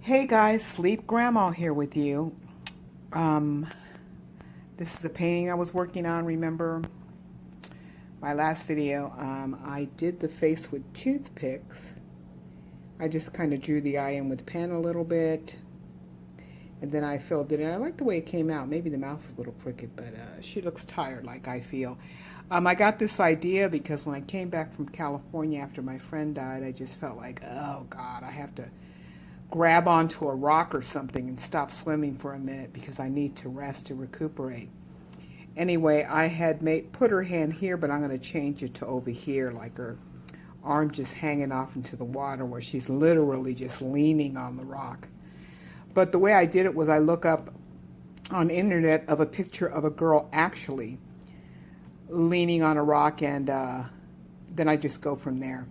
Hey guys, Sleep Grandma here with you. Um, this is the painting I was working on. Remember my last video? I did the face with toothpicks. I just kind of drew the eye in with pen a little bit, and then I filled it in. I like the way it came out. Maybe the mouth is a little crooked, but she looks tired like I feel. I got this idea because when I came back from California after my friend died, I just felt like, oh God, I have to grab onto a rock or something and stop swimming for a minute because I need to rest and recuperate. Anyway, I had put her hand here, but I'm going to change it to over here, like her arm just hanging off into the water where she's literally just leaning on the rock. But the way I did it was I look up on the internet of a picture of a girl actually leaning on a rock, and then I just go from there.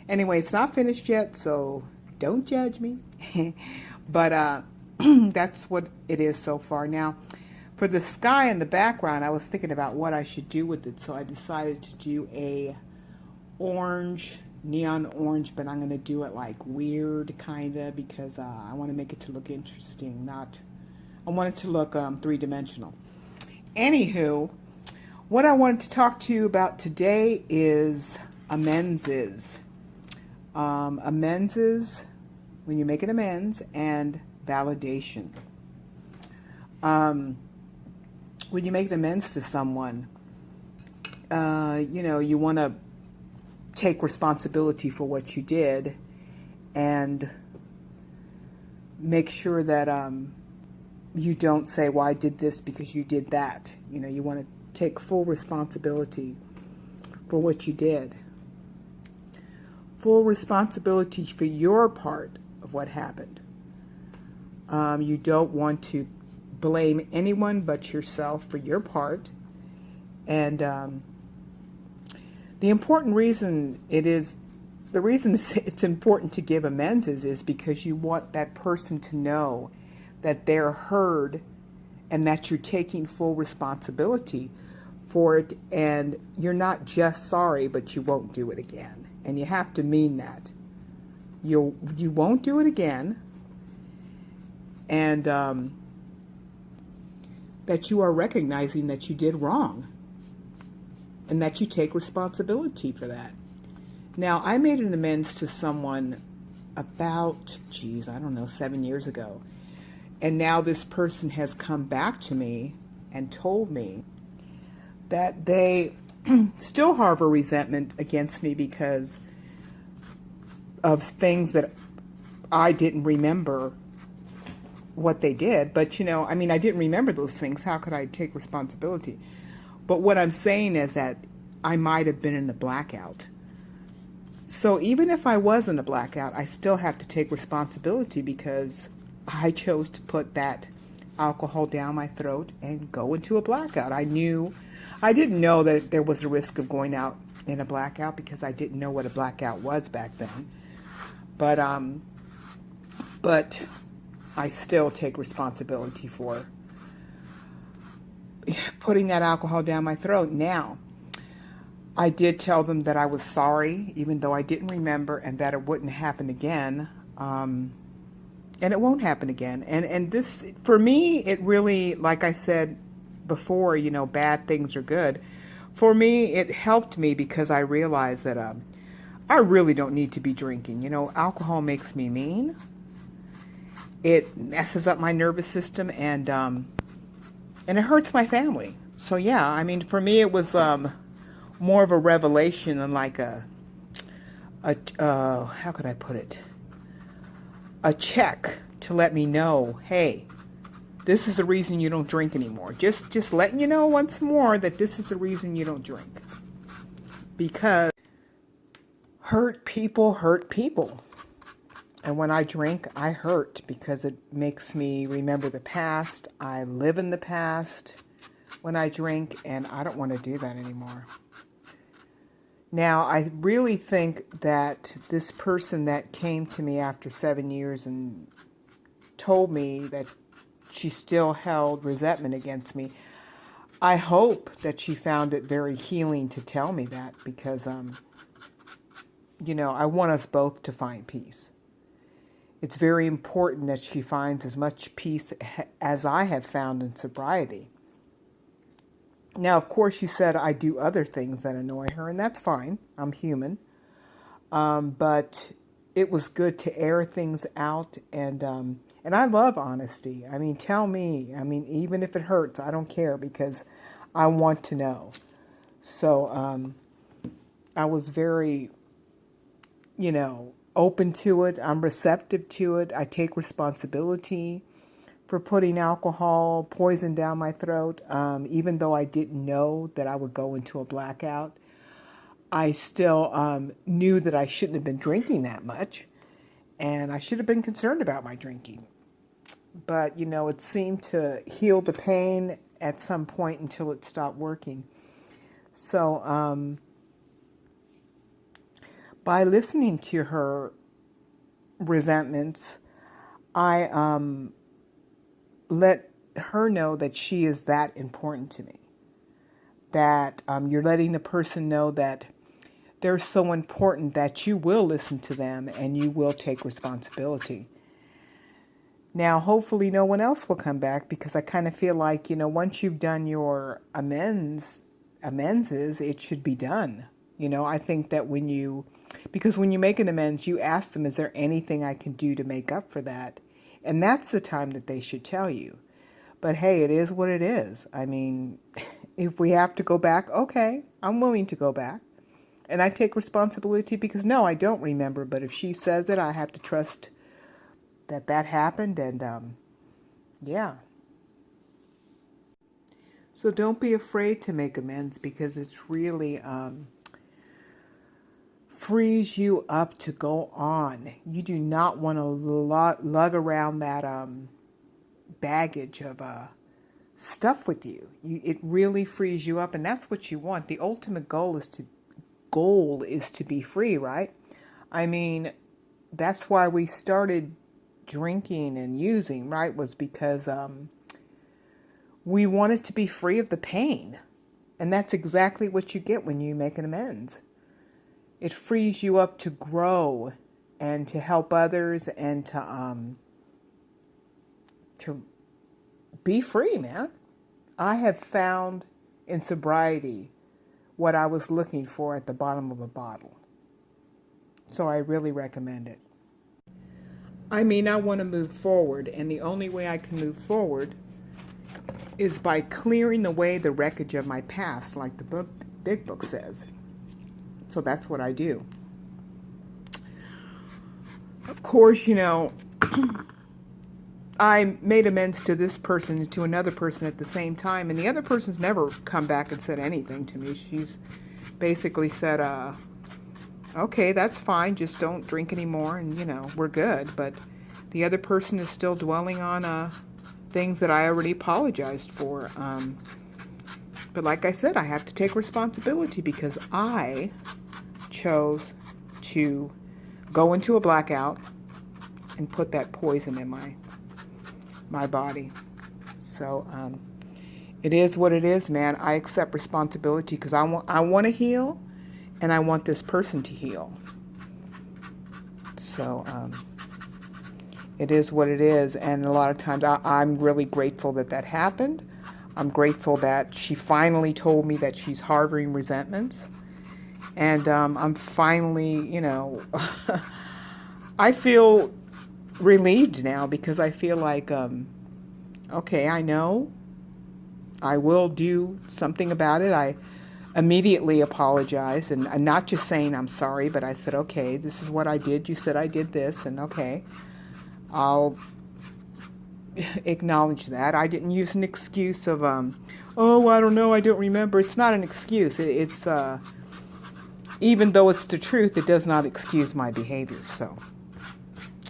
Anyway, it's not finished yet, so don't judge me. But that's what it is so far. Now, for the sky in the background, I was thinking about what I should do with it, so I decided to do a orange, neon orange, but I'm going to do it like weird, kind of, because I want to make it to look interesting. I want it to look three-dimensional. Anywho, what I wanted to talk to you about today is amendes. Amendes, when you make an amends, and validation. When you make an amends to someone, you want to take responsibility for what you did and make sure that you don't say, well, I did this because you did that. You want to take full responsibility for what you did. Full responsibility for your part of what happened. You don't want to blame anyone but yourself for your part. And the reason it's important to give amends is because you want that person to know that they're heard and that you're taking full responsibility for it, and you're not just sorry, but you won't do it again. And you have to mean that. You won't do it again, and that you are recognizing that you did wrong and that you take responsibility for that. Now, I made an amends to someone about, 7 years ago. And now this person has come back to me and told me that they still harbor resentment against me because of things that I didn't remember what they did. But, I didn't remember those things. How could I take responsibility? But what I'm saying is that I might have been in a blackout. So even if I was in a blackout, I still have to take responsibility because I chose to put that alcohol down my throat and go into a blackout. I didn't know that there was a risk of going out in a blackout because I didn't know what a blackout was back then. But I still take responsibility for putting that alcohol down my throat. Now, I did tell them that I was sorry, even though I didn't remember, and that it wouldn't happen again. And it won't happen again. And this, for me, it really, like I said before, bad things are good. For me, it helped me because I realized that I really don't need to be drinking. Alcohol makes me mean. It messes up my nervous system, and it hurts my family. So yeah, for me, it was more of a revelation than like how could I put it? A check to let me know, hey, this is the reason you don't drink anymore. Just letting you know once more that this is the reason you don't drink. Because hurt people hurt people. And when I drink, I hurt because it makes me remember the past. I live in the past when I drink, and I don't want to do that anymore. Now, I really think that this person that came to me after 7 years and told me that she still held resentment against me, I hope that she found it very healing to tell me that because, I want us both to find peace. it's very important that she finds as much peace as I have found in sobriety. Now, of course, she said I do other things that annoy her, and that's fine. I'm human. But it was good to air things out, and I love honesty. I mean, tell me. I mean, even if it hurts, I don't care because I want to know. So I was very, open to it. I'm receptive to it. I take responsibility for putting alcohol, poison down my throat. Even though I didn't know that I would go into a blackout, I still knew that I shouldn't have been drinking that much, and I should have been concerned about my drinking. But, it seemed to heal the pain at some point until it stopped working. So, by listening to her resentments, I let her know that she is that important to me. That you're letting the person know that they're so important that you will listen to them and you will take responsibility. Now, hopefully no one else will come back, because I kind of feel like, once you've done your amends, it should be done. I think that because when you make an amends, you ask them, is there anything I can do to make up for that? And that's the time that they should tell you. But hey, it is what it is. I mean, if we have to go back, okay, I'm willing to go back. And I take responsibility because, no, I don't remember. But if she says it, I have to trust that happened. And, yeah. So don't be afraid to make amends, because it's really frees you up to go on. You do not want to lug around that baggage of stuff with you. It really frees you up, and that's what you want. The ultimate goal is to be free, right? I mean, that's why we started drinking and using, right? Was because we wanted to be free of the pain. And that's exactly what you get when you make an amends. It frees you up to grow and to help others and to be free, man. I have found in sobriety what I was looking for at the bottom of a bottle. So I really recommend it. I mean, I want to move forward, and the only way I can move forward is by clearing away the wreckage of my past, like the big book says. So that's what I do. Of course, I made amends to this person and to another person at the same time, and the other person's never come back and said anything to me. She's basically said, okay, that's fine, just don't drink anymore, and, we're good. But the other person is still dwelling on things that I already apologized for. But like I said, I have to take responsibility because I chose to go into a blackout and put that poison in my body. So it is what it is, man. I accept responsibility because I want to heal, and I want this person to heal. So it is what it is, and a lot of times I'm really grateful that happened. I'm grateful that she finally told me that she's harboring resentments, and I'm finally, I feel relieved now, because I feel like, okay, I know I will do something about it. I immediately apologized, and I'm not just saying I'm sorry, but I said, okay, this is what I did. You said I did this, and okay, I'll acknowledge that. I didn't use an excuse of, oh, I don't know, I don't remember. It's not an excuse. It's even though it's the truth, it does not excuse my behavior. So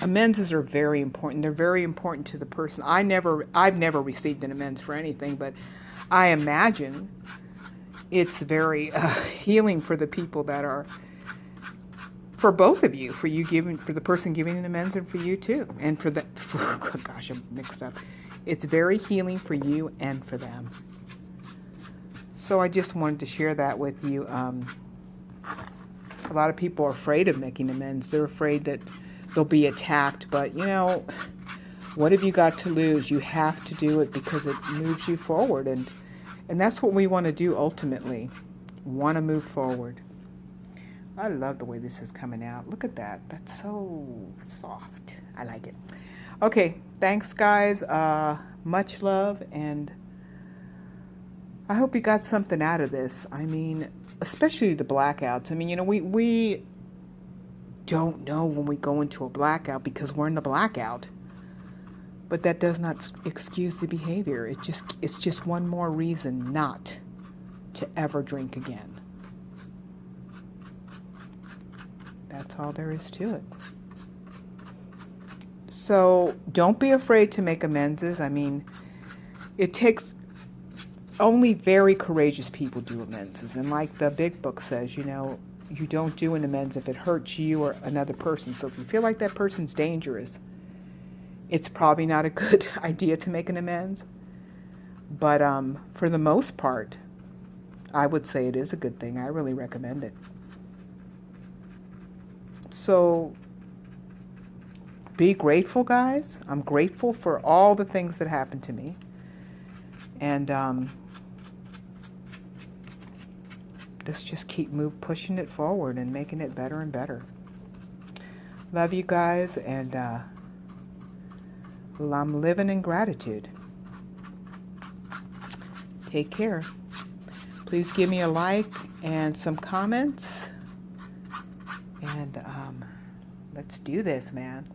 amendes are very important. They're very important to the person. I've never received an amends for anything, but I imagine it's very healing for the people that are, for both of you, for the person giving an amends, and for you too, and gosh, I'm mixed up. It's very healing for you and for them. So I just wanted to share that with you. A lot of people are afraid of making amends. They're afraid that they'll be attacked. But, you know, what have you got to lose? You have to do it because it moves you forward. And that's what we want to do ultimately. Want to move forward. I love the way this is coming out. Look at that. That's so soft. I like it. Okay. Thanks, guys. Much love. And I hope you got something out of this. I mean, especially the blackouts. I mean, you know, we don't know when we go into a blackout because we're in the blackout. But that does not excuse the behavior. It's just one more reason not to ever drink again. That's all there is to it. So don't be afraid to make amendes. I mean, it takes only very courageous people do amendes. And like the big book says, you know, you don't do an amends if it hurts you or another person. So if you feel like that person's dangerous, it's probably not a good idea to make an amends. But for the most part, I would say it is a good thing. I really recommend it. So be grateful, guys. I'm grateful for all the things that happened to me. And let's just keep pushing it forward and making it better and better. Love you guys, and well, I'm living in gratitude. Take care. Please give me a like and some comments. And let's do this, man.